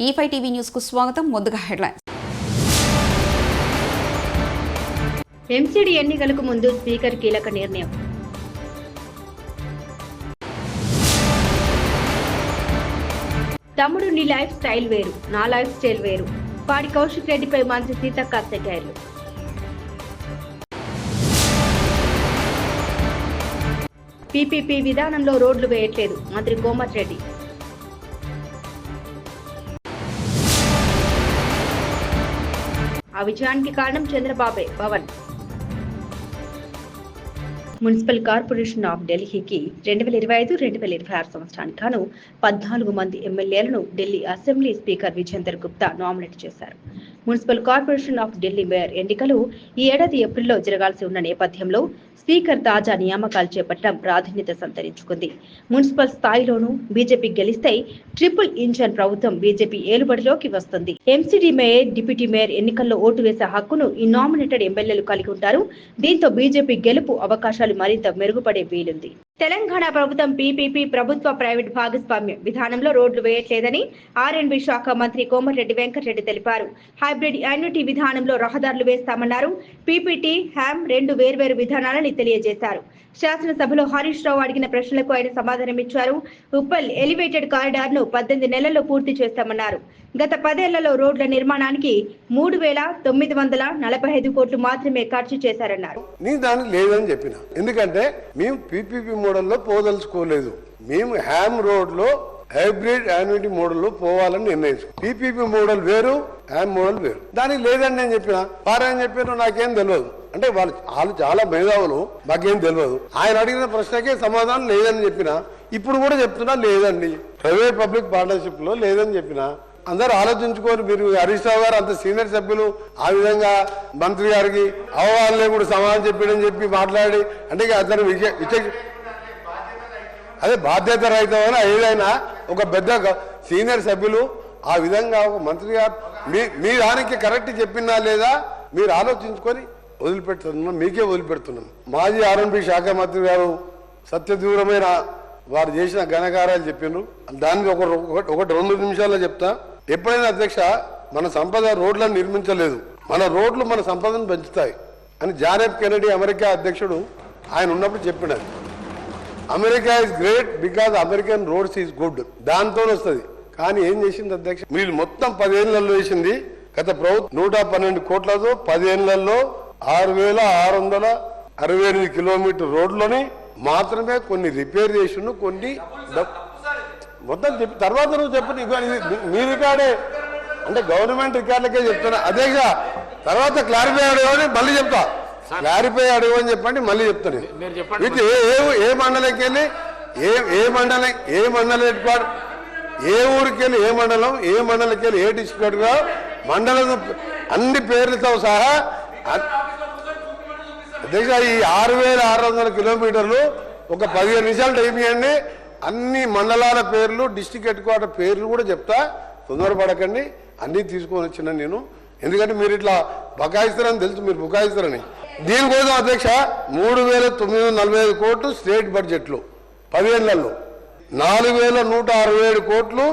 E5 TV news కు స్వాగతం. ముందుగా హెడ్లైన్స్. ఎంసీడీ ఎన్నికలకు ముందు స్పీకర్ కీలక నిర్ణయం. తమ్ముడు నీ లైఫ్ స్టైల్ వేరు, నా లైఫ్ స్టైల్ వేరు. పాడి కౌశిక్ రెడ్డిపై మంత్రి సీతక్క సెటైర్లు. పీపీపీ విధానంలో రోడ్లు వేయట్లేదు, మంత్రి కోమటిరెడ్డి. ఆ విజయానికి కారణం చంద్రబాబే, పవన్. మున్సిపల్ కార్పొరేషన్ ఆఫ్ ఢిల్లీకి 2025-2026 సంవత్సరానికి గాను 14 మంది ఎమ్మెల్యేలను Delhi assembly speaker Vijender Gupta nominate చేశారు. Municipal corporation of Delhi mayor ఎన్నికలు ఈ ఏడాది ఏప్రిల్లో జరగాల్సి ఉన్న నేపథ్యంలో స్పీకర్ తాజా నియామకాలు చేపట్టడం ప్రాధాన్యత సంతరించుకుంది. మున్సిపల్ స్థాయిలోనూ బీజేపీ గెలిస్తే ట్రిపుల్ ఇంజన్ ప్రభుత్వం బీజేపీ ఏలుబడిలోకి వస్తుంది. ఎంసీడీ మేయర్, డిప్యూటీ మేయర్ ఎన్నికల్లో ఓటు వేసే హక్కును ఈ నామినేటెడ్ ఎమ్మెల్యేలు కలిగి ఉంటారు. దీంతో బీజేపీ గెలుపు అవకాశాలు మరింత మెరుగుపడే వీలుంది. తెలంగాణ ప్రభుత్వం పీపీపీ ప్రభుత్వ ప్రైవేట్ భాగస్వామ్య విధానంలో రోడ్లు వేయట్లేదని ఆర్ఎండ్బీ శాఖ మంత్రి కోమటిరెడ్డి వెంకటరెడ్డి తెలిపారు. హైబ్రిడ్ యాన్యుటీ విధానంలో రహదారులు వేస్తామన్నారు. పీపీటీ, హ్యామ్ రెండు వేర్వేరు విధానాలని తెలియజేశారు. శాసనసభలో హరీష్ రావు అడిగిన ప్రశ్నలకు ఆయన సమాధానమిచ్చారు. ఉప్పల్ ఎలివేటెడ్ కారిడార్ ను 18 నెలల్లో పూర్తి చేస్తామన్నారు. గత 10 ఏళ్లలో రోడ్ల నిర్మాణానికి 3,945 కోట్లు మాత్రమే ఖర్చు చేశారన్నారు. లేదని చెప్పిన ఎందుకంటే మేము పీపీపీ మోడల్లో పోదలుచుకోలేదు. మేము హ్యామ్ రోడ్ లో హైబ్రిడ్ యాన్యుటీ మోడల్ పోవాలని నిర్ణయించుకో. పీపీపీ మోడల్ వేరు, హ్యామ్ మోడల్ వేరు. దానికి లేదని నేను చెప్పిన. వారేం చెప్పారు నాకేం తెలియదు. అంటే వాళ్ళు చాలా మేధావులు, మాకేం తెలియదు. ఆయన అడిగిన ప్రశ్నకే సమాధానం లేదని చెప్పిన. ఇప్పుడు కూడా చెప్తున్నా లేదండి. ప్రైవేట్ పబ్లిక్ పార్ట్నర్షిప్ లో లేదని చెప్పిన. అందరూ ఆలోచించుకోరు. మీరు హరీష్ రావు గారు అంత సీనియర్ సభ్యులు ఆ విధంగా మంత్రి గారికి అవగాహన కూడా సమాధానం చెప్పాడని చెప్పి మాట్లాడి అంటే అతను అదే బాధ్యత రహితమైన ఏదైనా ఒక పెద్ద సీనియర్ సభ్యులు ఆ విధంగా ఒక మంత్రి గారు మీ దానికి కరెక్ట్ చెప్పినా లేదా మీరు ఆలోచించుకొని వదిలిపెడుతున్నాం. మీకే వదిలిపెడుతున్నాం. మాజీ ఆర్ఎండ్బీ శాఖ మంత్రి గారు సత్యదూరమైన వారు చేసిన ఘనకార్యాలు చెప్పినారు. దానికి ఒకటి 2 నిమిషాల్లో చెప్తా. ఎప్పుడైనా అధ్యక్ష మన సంపద రోడ్లను నిర్మించలేదు, మన రోడ్లు మన సంపదను పెంచుతాయి అని జాన్ ఎఫ్ కెనడీ అమెరికా అధ్యక్షుడు ఆయన ఉన్నప్పుడు చెప్పినారు. America is great because American roads is good. దాంతో వస్తుంది. కానీ ఏం చేసింది అధ్యక్ష, మీరు మొత్తం 10 ఏళ్లలో వేసింది గత ప్రభుత్వం 112 కోట్లతో 10 ఏళ్లలో 6,668 కిలోమీటర్ రోడ్లని మాత్రమే కొన్ని రిపేర్ చేసిండు. కొన్ని మొత్తం చెప్పి తర్వాత నువ్వు చెప్పు. మీ రికార్డే అంటే గవర్నమెంట్ రికార్డులకే చెప్తున్నా అధ్యక్ష. తర్వాత క్లారిఫై అడగని మళ్ళీ చెప్తా. క్లారిఫై అడగని చెప్పండి మళ్ళీ చెప్తాను. విత్ ఏ మండలంకి వెళ్ళి ఏ మండలం హెడ్ క్వార్టర్, ఏ ఊరికి వెళ్ళి ఏ మండలంకి వెళ్ళి ఏ డిస్ట్రిక్ట్ గా మండలం అన్ని పేర్లతో సహా అధ్యక్ష ఈ 6,600 కిలోమీటర్లు ఒక 15 నిమిషాలు టైం ఇవ్వండి. అన్ని మండలాల పేర్లు, డిస్ట్రిక్ట్ హెడ్ క్వార్టర్ పేర్లు కూడా చెప్తా. తొందరపడకండి. అన్ని తీసుకొని వచ్చిన నేను. ఎందుకంటే మీరు ఇట్లా బకాయిస్తారని తెలుసు, మీరు బుకాయిస్తారని. దీనికోసం అధ్యక్ష 3,945 కోట్లు స్టేట్ బడ్జెట్లో 10 ఏళ్లలో 4,167 కోట్లు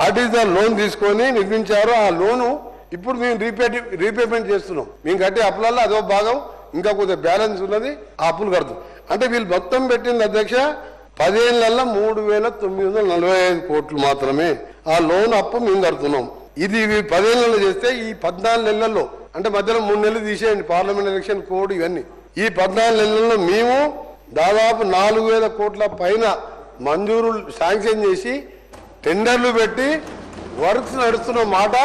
ఆర్టిజనల్ లోన్ తీసుకొని నిర్మించారు. ఆ లోను ఇప్పుడు మేము రీపేమెంట్ చేస్తున్నాం. మేము కట్టే అప్పులలో అదో భాగం ఇంకా కొద్దిగా బ్యాలెన్స్ ఉన్నది. ఆ అప్పులు కడతాం. అంటే వీళ్ళు మొత్తం పెట్టింది అధ్యక్ష 10 ఏళ్లలో 3,945 కోట్లు మాత్రమే. ఆ లోన్ అప్పు మేము కడుతున్నాం. ఇది 10 ఏళ్లలో చేస్తే ఈ 14 నెలల్లో అంటే మధ్యలో 3 నెలలు తీసేయండి, పార్లమెంట్ ఎలక్షన్ కోడ్ ఇవన్నీ. ఈ 14 నెలల్లో మేము దాదాపు 4,000 కోట్ల పైన మంజూరు శాంక్షన్ చేసి టెండర్లు పెట్టి వర్క్స్ నడుస్తున్న మాట.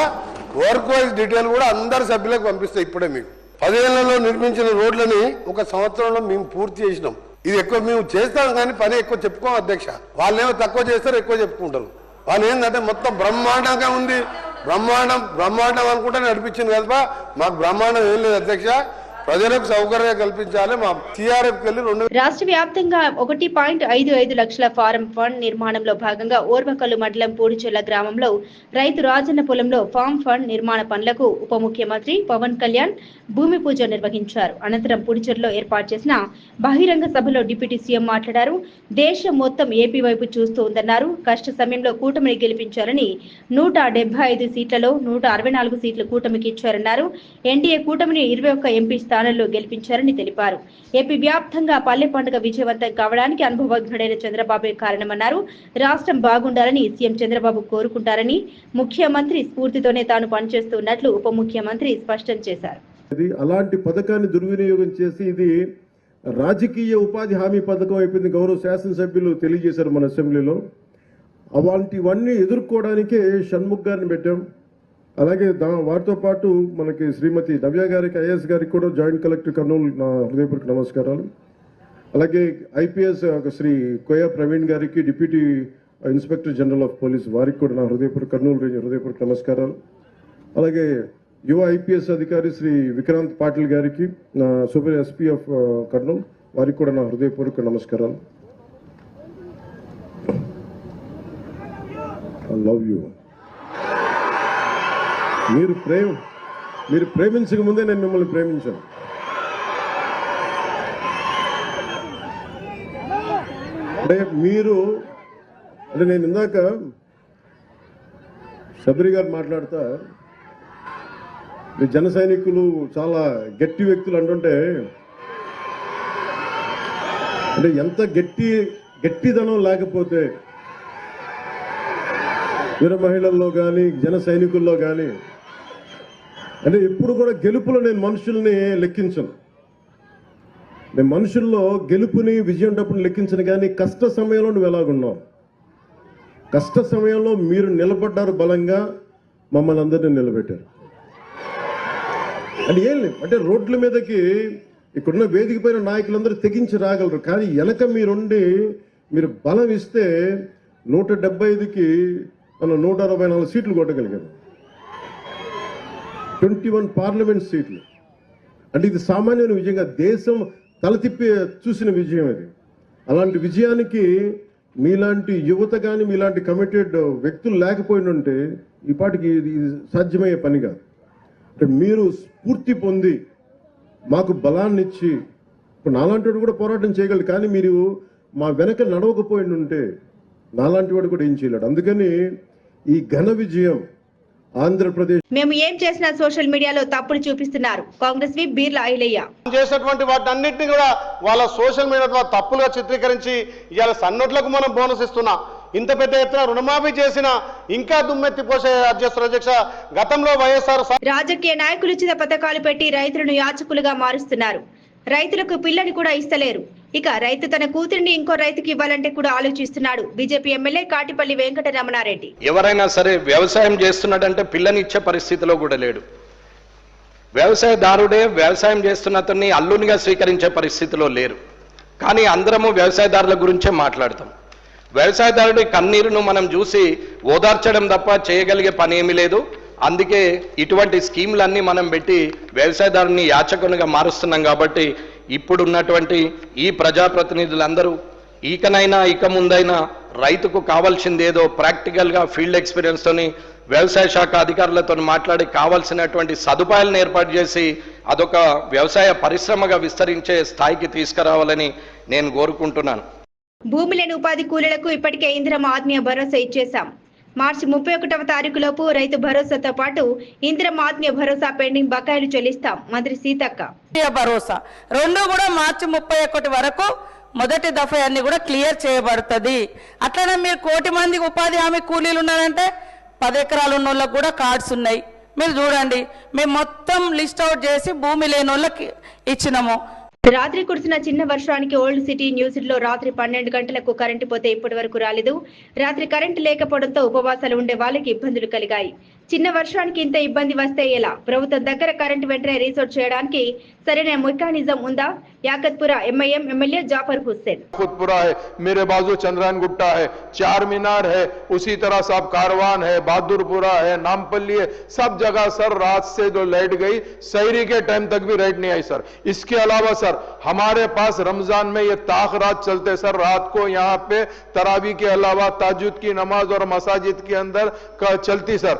వర్క్ వైజ్ డీటెయిల్ కూడా అందరు సభ్యులకు పంపిస్తాయి. ఇప్పుడే మీకు 10 ఏళ్లలో నిర్మించిన రోడ్లని 1 సంవత్సరంలో మేము పూర్తి చేసినాం. ఇది ఎక్కువ మేము చేస్తాం కానీ పని ఎక్కువ చెప్పుకోం అధ్యక్ష. వాళ్ళేమో తక్కువ చేస్తారు, ఎక్కువ చెప్పుకుంటారు. వాళ్ళు ఏంటంటే మొత్తం బ్రహ్మాండంగా ఉంది, బ్రహ్మాండం అనుకుంటే నడిపించింది కదా. మాకు బ్రహ్మాండం ఏం లేదు అధ్యక్ష. ప్రజలకు సౌకర్యం కల్పించాలి. మా టీఆర్ఎఫ్కి వెళ్ళి 2 రాష్ట్ర వ్యాప్తంగా 1.55 లక్షల ఫారం ఫండ్ నిర్మాణంలో భాగంగా ఓర్వకల్లు మండలం పూడిచెర్ల గ్రామంలో రైతు రాజన్న పొలంలో ఫామ్ ఫండ్ నిర్మాణ పనులకు ఉప ముఖ్యమంత్రి పవన్ కళ్యాణ్ భూమి పూజ నిర్వహించారు. అనంతరం పూడిచెర్లలో ఏర్పాటు చేసిన బహిరంగ సభలో డిప్యూటీ సీఎం మాట్లాడారు. దేశం మొత్తం ఏపీ వైపు చూస్తూ ఉందన్నారు. కష్ట సమయంలో కూటమిని గెలిపించారని 175 సీట్లలో 164 సీట్లు కూటమికి ఇచ్చారన్నారు. ఎన్డీఏ కూటమిని 21 ఎంపీ స్థానాల్లో గెలిపించారని తెలిపారు. ఏపీ వ్యాప్తంగా పల్లె పండుగ విజయవంతం కావడానికి అనుభవజ్ఞుడైన చంద్రబాబే కారణమన్నారు. రాష్ట్రం బాగుండాలని సీఎం చంద్రబాబు కోరుకుంటారని, ముఖ్యమంత్రి స్ఫూర్తితోనే తాను పనిచేస్తున్నట్లు ఉప ముఖ్యమంత్రి స్పష్టం చేశారు. అలాంటి పథకాన్ని దుర్వినియోగం చేసి ఇది రాజకీయ ఉపాధి హామీ పథకం అయిపోయింది. గౌరవ శాసనసభ్యులు తెలియజేశారు మన అసెంబ్లీలో. అలాంటివన్నీ ఎదుర్కోవడానికే షణ్ముఖ్ గారిని పెట్టాం. అలాగే వారితో పాటు మనకి శ్రీమతి నవ్య గారికి, ఐఏఎస్ గారికి కూడా జాయింట్ కలెక్టర్ కర్నూలు నా హృదయపూర్వక నమస్కారాలు. అలాగే ఐపీఎస్ శ్రీ కోయా ప్రవీణ్ గారికి, deputy inspector general of police వారికి కూడా నా కర్నూలు రేంజ్ హృదయపూర్వక నమస్కారాలు. అలాగే యువ ఐపీఎస్ అధికారి శ్రీ విక్రాంత్ పాటిల్ గారికి, నా సూపర్ ఎస్పీ ఆఫ్ కర్నూలు వారికి కూడా నా హృదయపూర్వక నమస్కారాలు. I love you. మీరు ప్రేమించక ముందే నేను మిమ్మల్ని ప్రేమించాను. అంటే నేను ఇందాక శబరి గారు మాట్లాడతా మీ జన సైనికులు చాలా గట్టి వ్యక్తులు అంటుంటే, అంటే ఎంత గట్టిదనం లేకపోతే వీర మహిళల్లో కానీ జన సైనికుల్లో కానీ, అంటే ఎప్పుడు కూడా గెలుపులో నేను మనుషుల్ని లెక్కించను. నేను మనుషుల్లో గెలుపుని విజయం డబ్బుని లెక్కించను. కానీ కష్ట సమయంలో నువ్వు ఎలాగున్నావు, కష్ట సమయంలో మీరు నిలబడ్డారు, బలంగా మమ్మల్ని అందరినీ నిలబెట్టారు. అంటే ఏం లేదు, అంటే రోడ్ల మీదకి ఇక్కడున్న వేదిక పైన నాయకులందరూ తెగించి రాగలరు. కానీ వెనక మీరు బలం ఇస్తే 175కి మనం 164 సీట్లు కొట్టగలిగాము. 21 పార్లమెంట్ సీట్లు. అంటే ఇది సామాన్యమైన విజయంగా దేశం తల తిప్పి చూసిన విజయం ఇది. అలాంటి విజయానికి మీలాంటి యువత కానీ, మీలాంటి కమిటెడ్ వ్యక్తులు లేకపోయినంటే ఈ పాటికి ఇది సాధ్యమయ్యే పని కాదు. అంటే మీరు స్ఫూర్తి పొంది మాకు బలాన్ని ఇచ్చి, ఇప్పుడు నాలాంటి వాడు కూడా పోరాటం చేయగలడు. కానీ మీరు మా వెనక నడవకపోయిండుంటే నాలాంటి వాడు కూడా ఏం చేయలేడు. అందుకని ఈ ఘన విజయం ఆంధ్రప్రదేశ్. మేము ఏం చేసినా సోషల్ మీడియాలో తప్పులు చూపిస్తున్నారు. కాంగ్రెస్ వి బీర్ల ఐలయ్య చేసేటువంటి వాటన్నిటిని కూడా వాళ్ళ సోషల్ మీడియా ద్వారా తప్పులుగా చిత్రీకరించి ఇవాళ సన్నోట్లకు మనం బోనస్ ఇస్తున్నాం. ఇంత పెద్ద ఎత్తున రుణమాఫీ చేసిన ఇంకా దుమ్మెత్తిపోసే అధ్యక్ష గతంలో వైఎస్ఆర్ రాజకీయ నాయకులు ఇచ్చిన పథకాలు పెట్టి రైతులను యాచకులుగా మారుస్తున్నారు. రైతులకు పిల్లని కూడా ఇస్తలేరు. ఇక రైతు తన కూతురిని ఇంకో రైతుకి ఇవ్వాలంటే కూడా ఆలోచిస్తున్నాడు. BJP MLA Katipalli Venkataramana Reddy. ఎవరైనా సరే వ్యవసాయం చేస్తున్నాడంటే పిల్లని ఇచ్చే పరిస్థితిలో కూడా లేడు. వ్యవసాయదారుడే వ్యవసాయం చేస్తున్న అతన్ని అల్లునిగా స్వీకరించే పరిస్థితిలో లేరు. కానీ అందరము వ్యవసాయదారుల గురించే మాట్లాడతాం. వ్యవసాయదారుడి కన్నీరును మనం చూసి ఓదార్చడం తప్ప చేయగలిగే పని ఏమీ లేదు. అందుకే ఇటువంటి స్కీములన్నీ మనం పెట్టి వ్యవసాయదారుని యాచకునిగా మారుస్తున్నాం. కాబట్టి ఇప్పుడున్నటువంటి ఈ ప్రజాప్రతినిధులందరూ ఇక ముందైనా రైతుకు కావాల్సిందేదో ప్రాక్టికల్గా ఫీల్డ్ ఎక్స్పీరియన్స్తోని వ్యవసాయ శాఖ అధికారులతో మాట్లాడి కావాల్సినటువంటి సదుపాయాలను ఏర్పాటు చేసి అదొక వ్యవసాయ పరిశ్రమగా విస్తరించే స్థాయికి తీసుకురావాలని నేను కోరుకుంటున్నాను. భూమి లేని ఉపాధి కూలీలకు ఇప్పటికే ఇందిరమ్మ ఆత్మీయ భరోసా ఇచ్చేశాం. మార్చి 31వ తారీఖులోపు రైతు భరోసాతో పాటు ఇందిరమ్మ ఆత్మీయ భరోసా పెండింగ్ బకాయిలు చెల్లిస్తాం. మంత్రి సీతక్క. భరోసా రెండు కూడా మార్చి 31 వరకు మొదటి దఫా అన్ని కూడా క్లియర్ చేయబడుతుంది. అట్లనే మీరు 1 కోటి మందికి ఉపాధి హామీ కూలీలు ఉన్నారంటే 10 ఎకరాలు ఉన్న వాళ్ళకి కూడా కార్డ్స్ ఉన్నాయి. మీరు చూడండి, మేము మొత్తం లిస్ట్ అవుట్ చేసి భూమి లేని వాళ్ళకి ఇచ్చినాము. రాత్రి కురిసిన చిన్న వర్షానికి ఓల్డ్ సిటీ న్యూసిటీలో రాత్రి 12 గంటలకు కరెంటు పోతే ఇప్పటి వరకు రాలేదు. రాత్రి కరెంటు లేకపోవడంతో ఉపవాసాలు ఉండే వాళ్ళకి ఇబ్బందులు కలిగాయి. చిన్న వర్షానికి ఇంత ఇబ్బంది వస్తే ఎలా? ప్రభుత్వం దగ్గర కరెంటు వెంటనే రీసోర్ట్ చేయడానికి సరైన మెకానిజం ఉందా? Yakutpura MIM MLA Jafar Hussain. खुदपुरा है, मेरे बाजू चंद्रायन गुट्टा है, चार मीनार है, उसी तरह सब कारवान है, बहादुरपुरा है, नामपल्ली है, सब जगह सर रात से जो लाइट गई, सहरी के टाइम तक भी लाइट नहीं आई सर। इसके अलावा सर हमारे पास रमजान में ये ताक रात चलते सर, रात को यहाँ पे तरावी के अलावा ताजुद की नमाज और मसाजिद के अंदर चलती सर।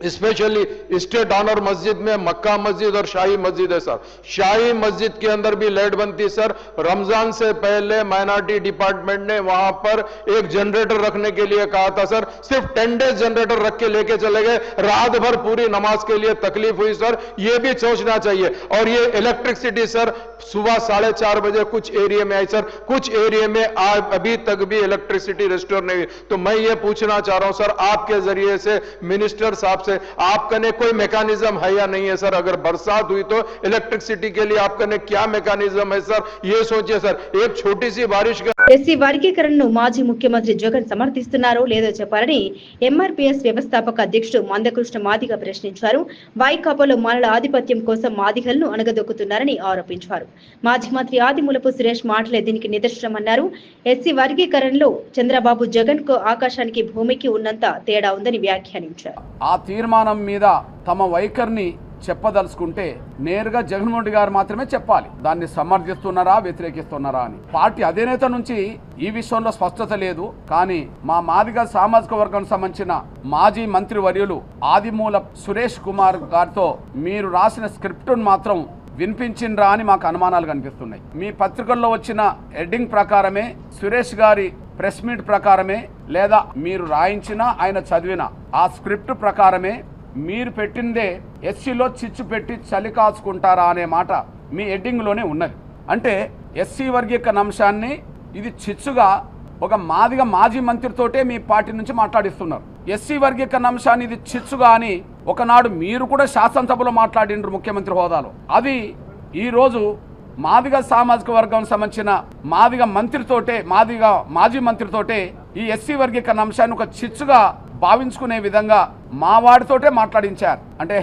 स्पेशली स्टेट ऑनर मस्जिद में मक्का मस्जिद और शाही मस्जिद है सर। शाही मस्जिद के अंदर भी लाइट बनती सर। रमजान से पहले माइनॉरिटी डिपार्टमेंट ने वहां पर एक जनरेटर रखने के लिए कहा था सर, सिर्फ 10 डेज जनरेटर रख के लेके चले गए, रात भर पूरी नमाज के लिए तकलीफ हुई सर। ये भी सोचना चाहिए। और ये इलेक्ट्रिसिटी सर सुबह 4:30 बजे कुछ एरिया में आई सर, कुछ एरिया में अभी तक भी इलेक्ट्रिसिटी रिस्टोर नहीं हुई। तो मैं ये पूछना चाह रहा हूं सर आपके जरिए से मिनिस्टर साहब से, आपका ने कोई मैकेनिज्म है या नहीं है सर? अगर बरसात हुई तो इलेक्ट्रिसिटी के लिए आपका ने क्या मैकेनिज्म है सर? ये सोचिए सर, एक छोटी सी बारिश का ఎస్సీ వర్గీకరణను మాజీ ముఖ్యమంత్రి జగన్ సమర్థిస్తున్నారో లేదో చెప్పాలని ఎంఆర్పీఎస్ వ్యవస్థాపక అధ్యక్షుడు మందకృష్ణ మాదిగ ప్రశ్నించారు. వైకాపాలో మాలల ఆధిపత్యం కోసం మాదిగలను అణగదొక్కుతున్నారని ఆరోపించారు. మాజీ మంత్రి ఆదిమూలపు సురేష్ మాటలే దీనికి నిదర్శనమన్నారు. ఎస్సీ వర్గీకరణలో చంద్రబాబు జగన్ కు ఆకాశానికి భూమికి ఉన్నంత తేడా ఉందని వ్యాఖ్యానించారు. ఆ తీర్మానం మీద తమ వైఖరిని చెప్పదలుచుకుంటే నేరుగా జగన్మోహన్ రెడ్డి గారు మాత్రమే చెప్పాలి. దాన్ని సమర్థిస్తున్నారా వ్యతిరేకిస్తున్నారా అని. పార్టీ అధినేత నుంచి ఈ విషయంలో స్పష్టత లేదు. కానీ మా మాదిగ సామాజిక వర్గానికి సంబంధించిన మాజీ మంత్రి వర్యులు ఆదిమూల సురేష్ కుమార్ గారితో మీరు రాసిన స్క్రిప్టును మాత్రం వినిపించిండ్రా అని మాకు అనుమానాలు కనిపిస్తున్నాయి. మీ పత్రికల్లో వచ్చిన హెడ్డింగ్ ప్రకారమే, సురేష్ గారి ప్రెస్ మీట్ ప్రకారమే, లేదా మీరు రాయించిన ఆయన చదివిన ఆ స్క్రిప్ట్ ప్రకారమే మీరు పెట్టిందే ఎస్సీలో చిచ్చు పెట్టి చలి కాచుకుంటారా అనే మాట మీ హెడ్డింగ్లోనే ఉన్నది. అంటే ఎస్సీ వర్గీకరణ అంశాన్ని ఇది చిచ్చుగా ఒక మాదిగ మాజీ మంత్రితోటే మీ పార్టీ నుంచి మాట్లాడిస్తున్నారు. ఎస్సీ వర్గీకరణ అంశాన్ని ఇది చిచ్చుగా అని ఒకనాడు మీరు కూడా శాసనసభలో మాట్లాడిండ్రు ముఖ్యమంత్రి హోదాలో. అది ఈరోజు మాదిగ సామాజిక వర్గం సంబంధించిన మాదిగ మంత్రితోటే, మాజీ మంత్రితోటే ఈ ఎస్సీ వర్గీకరణ అంశాన్ని ఒక చిచ్చుగా భావించుకునే విధంగా మా వాడితోటే మాట్లాడించారు. అంటే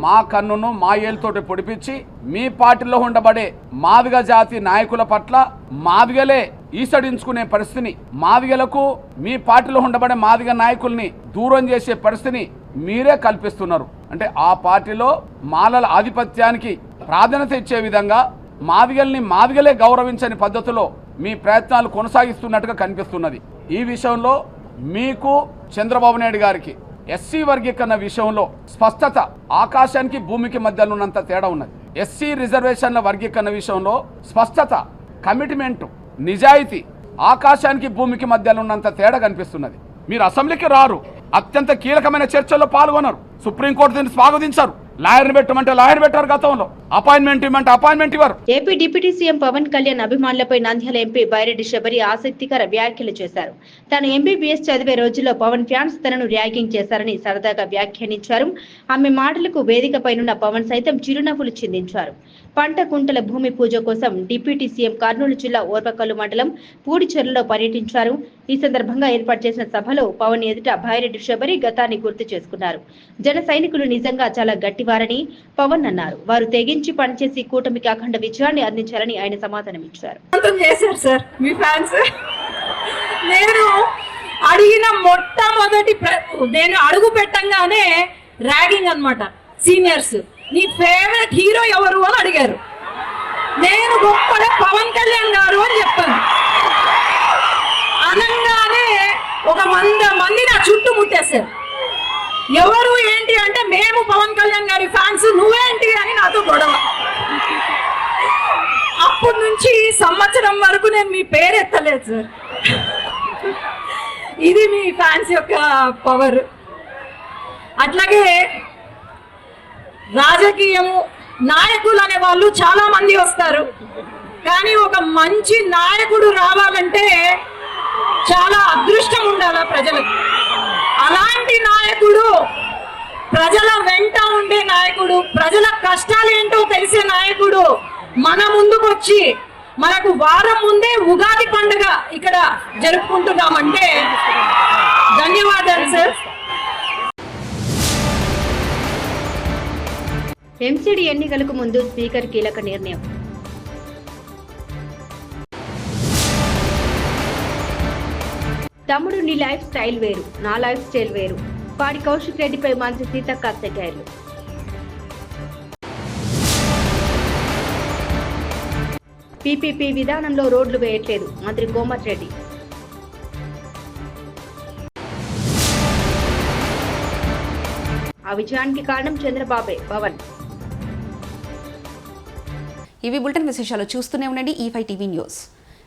మా కన్నును మా ఏళ్ళతోటి పొడిపించి మీ పార్టీలో ఉండబడే మాదిగ జాతి నాయకుల పట్ల మాదిగలే ఈసడించుకునే పరిస్థితిని, మాదిగలకు మీ పార్టీలో ఉండబడే మాదిగ నాయకుల్ని దూరం చేసే పరిస్థితిని మీరే కల్పిస్తున్నారు. అంటే ఆ పార్టీలో మాలల ఆధిపత్యానికి ప్రాధాన్యత ఇచ్చే విధంగా మాదిగల్ని మాదిగలే గౌరవించని పద్ధతిలో మీ ప్రయత్నాలు కొనసాగిస్తున్నట్టుగా కనిపిస్తున్నది. ఈ విషయంలో మీకు చంద్రబాబు నాయుడు గారికి ఎస్సీ వర్గీకరణ విషయంలో స్పష్టత ఆకాశానికి భూమికి మధ్యలో ఉన్నంత తేడా ఉన్నది. ఎస్సీ రిజర్వేషన్ల వర్గీకరణ విషయంలో స్పష్టత, కమిట్మెంట్, నిజాయితీ ఆకాశానికి భూమికి మధ్యలో ఉన్నంత తేడా కనిపిస్తున్నది. మీరు అసెంబ్లీకి రారు, అత్యంత కీలకమైన చర్చల్లో పాల్గొన్నారు, సుప్రీంకోర్టు దీన్ని స్వాగతించారు. లాయర్ని పెట్టమంటే లాయర్ పెట్టారు, గతంలో అపాయింట్మెంట్ ఇవ్వమంటే అపాయింట్మెంట్ ఇవ్వరు. AP deputy CM Pawan Kalyan అభిమానులపై నంద్యాల ఎంపీ బైరెడ్డి శబరి ఆసక్తికర వ్యాఖ్యలు చేశారు. తాను ఎంబీబీఎస్ చదివే రోజుల్లో పవన్ ఫ్యాన్స్ తనను ర్యాగింగ్ చేశారని సరదాగా వ్యాఖ్యానించారు. ఆమె మాటలకు వేదికపైనున్న పవన్ సైతం చిరునవ్వులు చిందించారు. పంట కుంటల భూమి పూజ కోసం డిప్యూటీ సీఎం కర్నూలు జిల్లా ఓర్వకల్లు మండలం పూడిచెర్లలో పర్యటించారు. ఈ సందర్భంగా ఏర్పాటు చేసిన సభలో పవన్ ఎదుట బైరెడ్డి శబరి గతాన్ని గుర్తు చేసుకున్నారు. జన సైనికులు నిజంగా చాలా గట్టివారని పవన్ అన్నారు. వారు తెగించి పనిచేసి కూటమికి అఖండ విజయాన్ని అందించారని ఆయన సమాధానమిచ్చారు. నేను అడిగిన మొట్టమొదటి నేను అడుగు పెట్టంగానే ర్యాగింగ్ అన్నమాట. సీనియర్స్ నీ ఫేవరెట్ హీరో ఎవరు అని అడిగారు. నేను గొప్పగా పవన్ కళ్యాణ్ గారు అని చెప్పాను. అనగానే ఒక 100 మంది నా చుట్టూ ముట్టేశారు. ఎవరు ఏంటి అంటే మేము పవన్ కళ్యాణ్ గారి ఫ్యాన్స్, నువ్వేంటి అని నాతో గొడవ. అప్పటి నుంచి సంవత్సరం వరకు నేను మీ పేరు ఎత్తలేదు సార్. ఇది మీ ఫ్యాన్స్ యొక్క పవర్. అట్లాగే రాజకీయము నాయకులు అనే వాళ్ళు చాలా మంది వస్తారు, కానీ ఒక మంచి నాయకుడు రావాలంటే చాలా అదృష్టం ఉండాలి ప్రజలకు. అలాంటి నాయకుడు, ప్రజల వెంట ఉండే నాయకుడు, ప్రజల కష్టాలు ఏంటో తెలిసే నాయకుడు మన ముందుకు వచ్చి మనకు వారం ముందే ఉగాది పండుగ ఇక్కడ జరుపుకుంటున్నామంటే ధన్యవాదాలు సార్. ఎంసీడీ ఎన్నికలకు ముందు స్పీకర్ కీలక నిర్ణయం. తమ్ముడు నీ లైఫ్ స్టైల్ వేరు, నా లైఫ్ స్టైల్ వేరు. పాడి కౌశిక్ రెడ్డిపై మంత్రి సీతక్క సెటైర్లు. పీపీపీ విధానంలో రోడ్లు వేయట్లేదు మంత్రి కోమటిరెడ్డి. ఆ విజయానికి కారణం చంద్రబాబే పవన్. ఇవి బులెటిన్ విశేషాలు. చూస్తూనే ఉండండి E5 టీవీ న్యూస్.